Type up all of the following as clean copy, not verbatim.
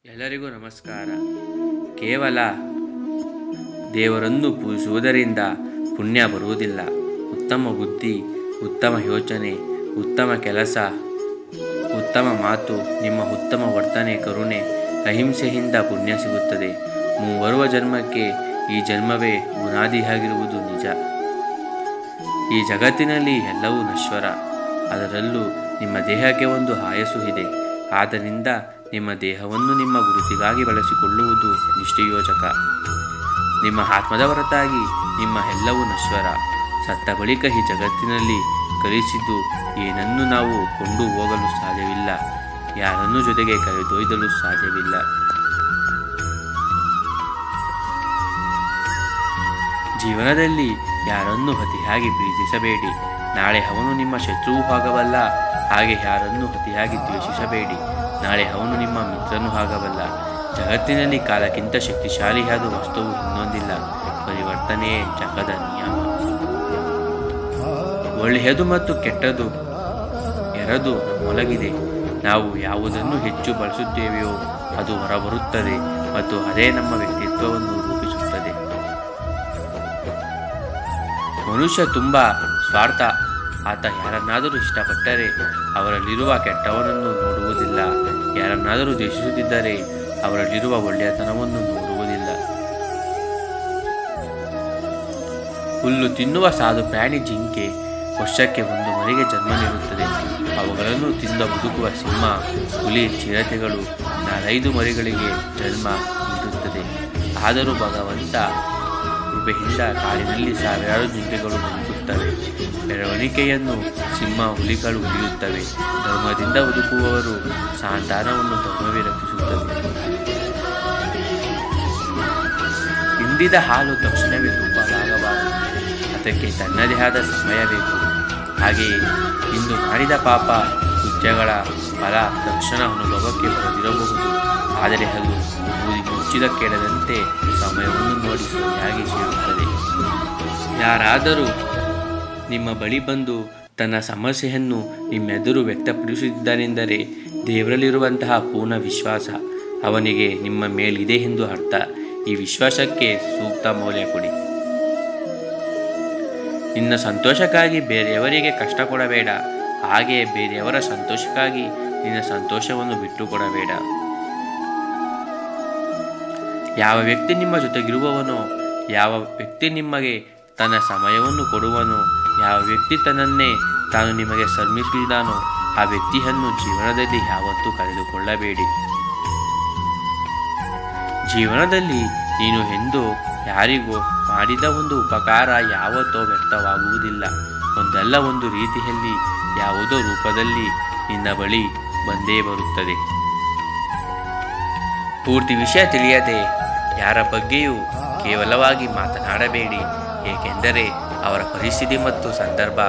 ಎಲ್ಲರಿಗೂ ನಮಸ್ಕಾರ. ಕೇವಲ ದೇವರನ್ನು ಪೂಜಿಸುವುದರಿಂದ ಪುಣ್ಯ ಬರುವುದಿಲ್ಲ. ಉತ್ತಮ ಬುದ್ಧಿ, ಉತ್ತಮ ಯೋಚನೆ, ಉತ್ತಮ ಕೆಲಸ, ಉತ್ತಮ ಮಾತು, ನಿಮ್ಮ ಉತ್ತಮ ವರ್ತನೆ, ಕರುಣೆ, ಅಹಿಂಸೆಯಿಂದ ಪುಣ್ಯ ಸಿಗುತ್ತದೆ. ಮುಂಬರುವ ಜನ್ಮಕ್ಕೆ ಈ ಜನ್ಮವೇ ಬುನಾದಿಯಾಗಿರುವುದು ನಿಜ. ಈ ಜಗತ್ತಿನಲ್ಲಿ ಎಲ್ಲವೂ ನಶ್ವರ. ಅದರಲ್ಲೂ ನಿಮ್ಮ ದೇಹಕ್ಕೆ ಒಂದು ಆಯಸ್ಸು ಇದೆ. ಆದ್ದರಿಂದ ನಿಮ್ಮ ದೇಹವನ್ನು ನಿಮ್ಮ ಗುರುತಿಗಾಗಿ ಬಳಸಿಕೊಳ್ಳುವುದು ನಿಷ್ಠಯೋಚಕ. ನಿಮ್ಮ ಆತ್ಮದ ಹೊರತಾಗಿ ನಿಮ್ಮ ಎಲ್ಲವೂ ನಶ್ವರ. ಸತ್ತ ಬಳಿಕ ಈ ಜಗತ್ತಿನಲ್ಲಿ ಕಲಿಸಿದ್ದು ಏನನ್ನು ನಾವು ಕೊಂಡು ಹೋಗಲು ಸಾಧ್ಯವಿಲ್ಲ. ಯಾರನ್ನು ಜೊತೆಗೆ ಕರೆದೊಯ್ಯಲು ಸಾಧ್ಯವಿಲ್ಲ. ಜೀವನದಲ್ಲಿ ಯಾರನ್ನು ಅತಿಯಾಗಿ ಪ್ರೀತಿಸಬೇಡಿ. ನಾಳೆ ಅವನು ನಿಮ್ಮ ಶತ್ರುವೂ ಆಗಬಲ್ಲ. ಹಾಗೆ ಯಾರನ್ನು ಅತಿಯಾಗಿ ದ್ವೇಷಿಸಬೇಡಿ. ನಾಳೆ ಅವನು ನಿಮ್ಮ ಮಿತ್ರನೂ ಆಗಬಲ್ಲ. ಜಗತ್ತಿನಲ್ಲಿ ಕಾಲಕ್ಕಿಂತ ಶಕ್ತಿಶಾಲಿಯಾದ ವಸ್ತುವು ಇನ್ನೊಂದಿಲ್ಲ. ಪರಿವರ್ತನೆಯೇ ಜಗದ ನಿಯಮ. ಒಳ್ಳೆಯದು ಮತ್ತು ಕೆಟ್ಟದ್ದು ಎರಡೂ ನಮ್ಮೊಳಗಿದೆ. ನಾವು ಯಾವುದನ್ನು ಹೆಚ್ಚು ಬಳಸುತ್ತೇವೆಯೋ ಅದು ಹೊರಬರುತ್ತದೆ ಮತ್ತು ಅದೇ ನಮ್ಮ ವ್ಯಕ್ತಿತ್ವವನ್ನು ರೂಪಿಸುತ್ತದೆ. ಮನುಷ್ಯ ತುಂಬ ಸ್ವಾರ್ಥ. ಆತ ಯಾರನ್ನಾದರೂ ಇಷ್ಟಪಟ್ಟರೆ ಅವರಲ್ಲಿರುವ ಕೆಟ್ಟವನನ್ನು ನೋಡುವುದಿಲ್ಲ. ಯಾರನ್ನಾದರೂ ದ್ವೇಷಿಸುತ್ತಿದ್ದರೆ ಅವರಲ್ಲಿರುವ ಒಳ್ಳೆಯತನವನ್ನು ನೋಡುವುದಿಲ್ಲ. ಹುಲ್ಲು ತಿನ್ನುವ ಸಾಧು ಪ್ರಾಣಿ ಜಿಂಕೆ ವರ್ಷಕ್ಕೆ ಒಂದು ಮರಿಗೆ ಜನ್ಮ ನೀಡುತ್ತದೆ. ಅವುಗಳನ್ನು ತಿಂದ ಬದುಕುವ ಸಿಂಹ, ಹುಲಿ, ಚಿರತೆಗಳು 4-5 ಮರಿಗಳಿಗೆ ಜನ್ಮ ನೀಡುತ್ತದೆ. ಆದರೂ ಭಗವಂತ ಕೃಪೆಯಿಂದ ಕಾಡಿನಲ್ಲಿ ಸಾವಿರಾರು ಜಿಂಕೆಗಳು ಬದುಕುತ್ತವೆ. ಬೆಳವಣಿಗೆಯನ್ನು ಸಿಂಹ, ಹುಲಿಗಳು ಉಳಿಯುತ್ತವೆ. ಧರ್ಮದಿಂದ ಬದುಕುವವರು ಸಂತಾನವನ್ನು ಧರ್ಮವೇ ರಕ್ಷಿಸುತ್ತದೆ. ಹಿಂಡಿದ ಹಾಲು ತಕ್ಷಣವೇ ತುಪ್ಪಲಾಗಬಾರದು. ಅದಕ್ಕೆ ತನ್ನದೇ ಆದ ಸಮಯ ಬೇಕು. ಹಾಗೆಯೇ ಇಂದು ಮಾಡಿದ ಪಾಪ ಕೃತ್ಯಗಳ ಫಲ ತಕ್ಷಣ ಅನುಭವಕ್ಕೆ ಬರದಿರಬಹುದು. ಆದರೆ ಅದು ಬೂದಿ ಮುಚ್ಚಿದ ಕೆಳದಂತೆ ಸಮಯವನ್ನು ನೋಡಿ ಸರಿಯಾಗಿ ಸೇರುತ್ತದೆ. ಯಾರಾದರೂ ನಿಮ್ಮ ಬಳಿ ಬಂದು ತನ್ನ ಸಮಸ್ಯೆಯನ್ನು ನಿಮ್ಮೆದುರು ವ್ಯಕ್ತಪಡಿಸುತ್ತಿದ್ದಾನೆಂದರೆ ದೇವರಲ್ಲಿರುವಂತಹ ಪೂರ್ಣ ವಿಶ್ವಾಸ ಅವನಿಗೆ ನಿಮ್ಮ ಮೇಲಿದೆ ಎಂದು ಅರ್ಥ. ಈ ವಿಶ್ವಾಸಕ್ಕೆ ಸೂಕ್ತ ಮೌಲ್ಯ ಕೊಡಿ. ನಿನ್ನ ಸಂತೋಷಕ್ಕಾಗಿ ಬೇರೆಯವರಿಗೆ ಕಷ್ಟ ಕೊಡಬೇಡ. ಹಾಗೆಯೇ ಬೇರೆಯವರ ಸಂತೋಷಕ್ಕಾಗಿ ನಿನ್ನ ಸಂತೋಷವನ್ನು ಬಿಟ್ಟುಕೊಡಬೇಡ. ಯಾವ ವ್ಯಕ್ತಿ ನಿಮ್ಮ ಜೊತೆಗಿರುವವನೋ, ಯಾವ ವ್ಯಕ್ತಿ ನಿಮಗೆ ತನ್ನ ಸಮಯವನ್ನು ಕೊಡುವನೋ, ಯಾವ ವ್ಯಕ್ತಿ ತನ್ನನ್ನೇ ತಾನು ನಿಮಗೆ ಶ್ರಮಿಸಿದಾನೋ ಆ ವ್ಯಕ್ತಿಯನ್ನು ಜೀವನದಲ್ಲಿ ಯಾವತ್ತೂ ಕಳೆದುಕೊಳ್ಳಬೇಡಿ. ಜೀವನದಲ್ಲಿ ನೀನು ಎಂದು ಯಾರಿಗೋ ಮಾಡಿದ ಒಂದು ಉಪಕಾರ ಯಾವತ್ತೋ ವ್ಯಕ್ತವಾಗುವುದಿಲ್ಲ. ಒಂದಲ್ಲ ಒಂದು ರೀತಿಯಲ್ಲಿ ಯಾವುದೋ ರೂಪದಲ್ಲಿ ನಿನ್ನ ಬಳಿ ಬಂದೇ ಬರುತ್ತದೆ. ಪೂರ್ತಿ ವಿಷಯ ತಿಳಿಯದೆ ಯಾರ ಬಗ್ಗೆಯೂ ಕೇವಲವಾಗಿ ಮಾತನಾಡಬೇಡಿ. ಏಕೆಂದರೆ ಅವರ ಪರಿಸ್ಥಿತಿ ಮತ್ತು ಸಂದರ್ಭ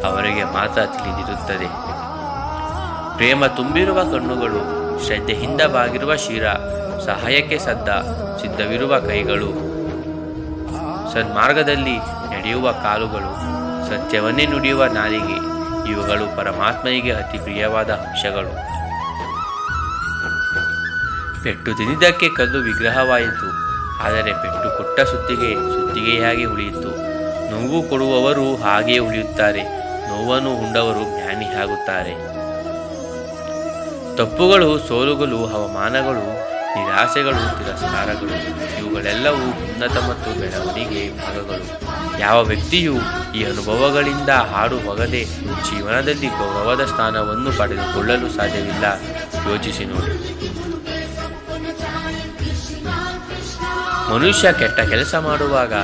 ಅವರಿಗೆ ಮಾತ್ರ ತಿಳಿದಿರುತ್ತದೆ. ಪ್ರೇಮ ತುಂಬಿರುವ ಕಣ್ಣುಗಳು, ಶ್ರದ್ಧೆಯಿಂದ ಬಾಗಿರುವ ಶಿರ, ಸಹಾಯಕ್ಕೆ ಸಿದ್ಧವಿರುವ ಕೈಗಳು, ಸನ್ಮಾರ್ಗದಲ್ಲಿ ನಡೆಯುವ ಕಾಲುಗಳು, ಸತ್ಯವನ್ನೇ ನುಡಿಯುವ ನಾಲಿಗೆ, ಇವುಗಳು ಪರಮಾತ್ಮನಿಗೆ ಅತಿ ಪ್ರಿಯವಾದ ಅಂಶಗಳು. ಪೆಟ್ಟು ತಿಂದಿದ್ದಕ್ಕೆ ಕಲ್ಲು ವಿಗ್ರಹವಾಯಿತು. ಆದರೆ ಪೆಟ್ಟು ಕೊಟ್ಟ ಸುತ್ತಿಗೆಯಾಗಿ ಉಳಿಯಿತು. ನೋವು ಕೊಡುವವರು ಹಾಗೆಯೇ ಉಳಿಯುತ್ತಾರೆ. ನೋವನ್ನು ಉಂಡವರು ಜ್ಞಾನಿಯಾಗುತ್ತಾರೆ. ತಪ್ಪುಗಳು, ಸೋಲುಗಳು, ಅವಮಾನಗಳು, ನಿರಾಸೆಗಳು, ತಿರಸ್ಕಾರಗಳು ಇವುಗಳೆಲ್ಲವೂ ಉನ್ನತ ಮತ್ತು ಬೆಳವಣಿಗೆ ಭಾಗಗಳು. ಯಾವ ವ್ಯಕ್ತಿಯೂ ಈ ಅನುಭವಗಳಿಂದ ಹಾಡು ಹೋಗದೆ ಜೀವನದಲ್ಲಿ ಗೌರವದ ಸ್ಥಾನವನ್ನು ಪಡೆದುಕೊಳ್ಳಲು ಸಾಧ್ಯವಿಲ್ಲ. ಯೋಚಿಸಿ ನೋಡಿ. ಮನುಷ್ಯ ಕೆಟ್ಟ ಕೆಲಸ ಮಾಡುವಾಗ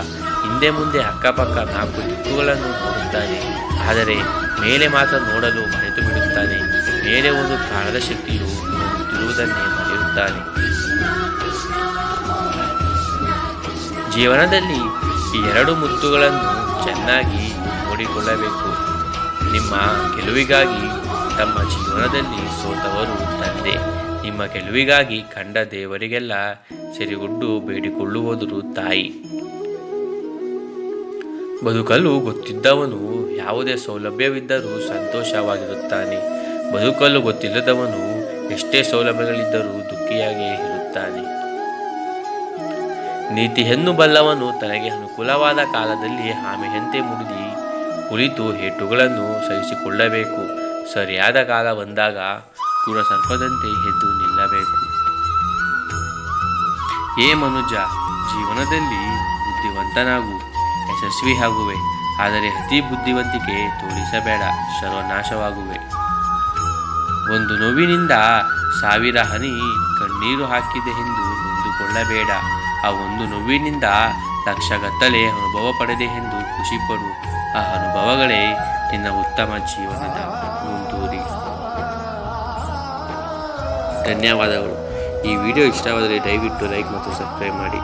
ಹಿಂದೆ ಮುಂದೆ ಅಕ್ಕಪಕ್ಕ 4 ದಿಕ್ಕುಗಳನ್ನು ನೋಡುತ್ತಾನೆ. ಆದರೆ ಮೇಲೆ ಮಾತ್ರ ನೋಡಲು ಮರೆತು ಬಿಡುತ್ತಾನೆ. ಮೇಲೆ ಒಂದು ಕಾಣದ ಶಕ್ತಿಯು ನೋಡುತ್ತಿರುವುದನ್ನೇ ಮರೆಯುತ್ತಾನೆ. ಜೀವನದಲ್ಲಿ ಈ 2 ಮುತ್ತುಗಳನ್ನು ಚೆನ್ನಾಗಿ ನೋಡಿಕೊಳ್ಳಬೇಕು. ನಿಮ್ಮ ಗೆಲುವಿಗಾಗಿ ತಮ್ಮ ಜೀವನದಲ್ಲಿ ಸೋತವರು ತಂದೆ. ನಿಮ್ಮ ಗೆಲುವಿಗಾಗಿ ಕಂಡ ದೇವರಿಗೆಲ್ಲ ಸರಿಗುಡ್ಡು ಬೇಡಿಕೊಳ್ಳುವುದು ತಾಯಿ. ಬದುಕಲು ಗೊತ್ತಿದ್ದವನು ಯಾವುದೇ ಸೌಲಭ್ಯವಿದ್ದರೂ ಸಂತೋಷವಾಗಿರುತ್ತಾನೆ. ಬದುಕಲು ಗೊತ್ತಿಲ್ಲದವನು ಎಷ್ಟೇ ಸೌಲಭ್ಯಗಳಿದ್ದರೂ ದುಃಖಿಯಾಗಿಯೇ ಇರುತ್ತಾನೆ. ಎನ್ನುತ್ತಾನೆ. ನೀತಿಯನ್ನು ಬಲ್ಲವನು ತನಗೆ ಅನುಕೂಲವಾದ ಕಾಲದಲ್ಲಿ ಆಮೆಯಂತೆ ಮುಡಿದಿ ಕುಳಿತು ಏಟುಗಳನ್ನು ಸಹಿಸಿಕೊಳ್ಳಬೇಕು. ಸರಿಯಾದ ಕಾಲ ಬಂದಾಗ ಕ್ರೂರ ಸರ್ಪದಂತೆ ಎದ್ದು ನಿಲ್ಲಬೇಕು. ಏ ಮನುಜ, ಜೀವನದಲ್ಲಿ ಬುದ್ಧಿವಂತನಾಗು, ಯಶಸ್ವಿ ಆಗುವೆ. ಆದರೆ ಅತಿ ಬುದ್ಧಿವಂತಿಕೆ ತೋರಿಸಬೇಡ, ಸರ್ವನಾಶವಾಗುವೆ. ಒಂದು ನೋವಿನಿಂದ 1000 ಹನಿ ಕಣ್ಣೀರು ಹಾಕಿದೆ ಎಂದು ನೊಂದುಕೊಳ್ಳಬೇಡ. ಆ ಒಂದು ನೋವಿನಿಂದ ಲಕ್ಷಗಟ್ಟಲೆ ಅನುಭವ ಪಡೆದೆ ಎಂದು ಖುಷಿಪಡು. ಆ ಅನುಭವಗಳೇ ನಿನ್ನ ಉತ್ತಮ ಜೀವನದ ಮುಂದೂರಿ. ಧನ್ಯವಾದಗಳು. ಈ ವಿಡಿಯೋ ಇಷ್ಟವಾದರೆ ದಯವಿಟ್ಟು ಲೈಕ್ ಮತ್ತು ಸಬ್ಸ್ಕ್ರೈಬ್ ಮಾಡಿ.